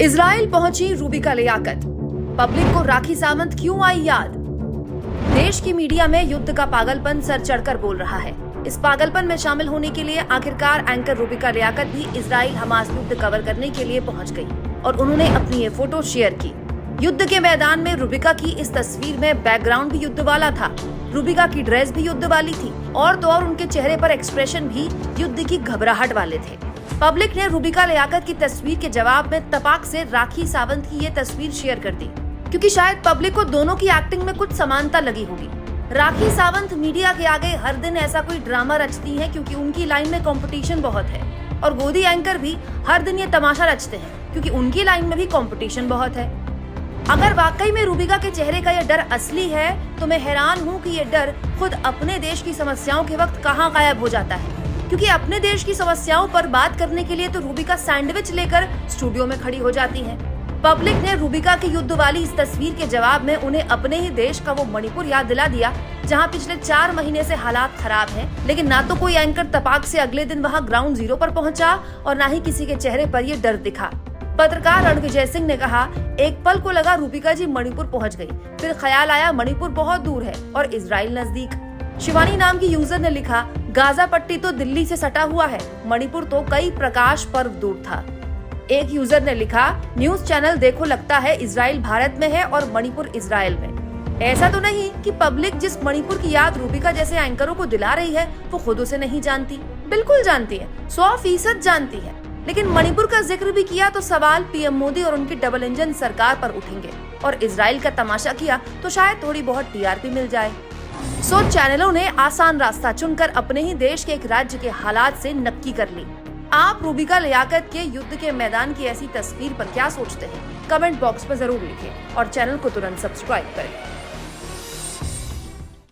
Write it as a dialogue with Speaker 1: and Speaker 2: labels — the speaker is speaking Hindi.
Speaker 1: इजराइल पहुंची रूबिका लियाकत। पब्लिक को राखी सावंत क्यों आई याद? देश की मीडिया में युद्ध का पागलपन सर चढ़कर बोल रहा है। इस पागलपन में शामिल होने के लिए आखिरकार एंकर रूबिका लियाकत भी इजराइल हमास युद्ध कवर करने के लिए पहुंच गई और उन्होंने अपनी ये फोटो शेयर की। युद्ध के मैदान में रूबिका की इस तस्वीर में बैकग्राउंड भी युद्ध वाला था। रूबिका की ड्रेस भी युद्ध वाली थी और तो और उनके चेहरे पर एक्सप्रेशन भी युद्ध की घबराहट वाले थे। पब्लिक ने रूबिका लियाकत की तस्वीर के जवाब में तपाक से राखी सावंत की ये तस्वीर शेयर कर दी, क्योंकि शायद पब्लिक को दोनों की एक्टिंग में कुछ समानता लगी होगी। राखी सावंत मीडिया के आगे हर दिन ऐसा कोई ड्रामा रचती हैं क्योंकि उनकी लाइन में कंपटीशन बहुत है, और गोदी एंकर भी हर दिन ये तमाशा रचते हैं क्योंकि उनकी लाइन में भी कंपटीशन बहुत है। अगर वाकई में रूबिका के चेहरे का ये डर असली है तो मैं हैरान हूँ कि ये डर खुद अपने देश की समस्याओं के वक्त कहाँ गायब हो जाता है, क्योंकि अपने देश की समस्याओं पर बात करने के लिए तो रूबिका सैंडविच लेकर स्टूडियो में खड़ी हो जाती हैं। पब्लिक ने रूबिका की युद्ध वाली इस तस्वीर के जवाब में उन्हें अपने ही देश का वो मणिपुर याद दिला दिया, जहां पिछले 4 महीने से हालात खराब हैं, लेकिन ना तो कोई एंकर तपाक से अगले दिन वहां ग्राउंड जीरो पर पहुंचा और ना ही किसी के चेहरे पर ये डर दिखा। पत्रकार रणविजय सिंह ने कहा, एक पल को लगा रूबिका जी मणिपुर पहुंच गई, फिर ख्याल आया मणिपुर बहुत दूर है और इजराइल नजदीक। शिवानी नाम की यूजर ने लिखा, गाजा पट्टी तो दिल्ली से सटा हुआ है, मणिपुर तो कई प्रकाश पर्व दूर था। एक यूजर ने लिखा, न्यूज चैनल देखो लगता है इजराइल भारत में है और मणिपुर इजराइल में। ऐसा तो नहीं कि पब्लिक जिस मणिपुर की याद रूबिका जैसे एंकरों को दिला रही है वो खुद उसे नहीं जानती। बिल्कुल जानती है, 100% जानती है, लेकिन मणिपुर का जिक्र भी किया तो सवाल पीएम मोदी और उनकी डबल इंजन सरकार पर उठेंगे, और इजराइल का तमाशा किया तो शायद थोड़ी बहुत टीआरपी मिल जाए। सो चैनलों ने आसान रास्ता चुनकर अपने ही देश के एक राज्य के हालात से नक्की कर ली। आप रूबिका लियाकत के युद्ध के मैदान की ऐसी तस्वीर पर क्या सोचते हैं? कमेंट बॉक्स में जरूर लिखें और चैनल को तुरंत सब्सक्राइब करें।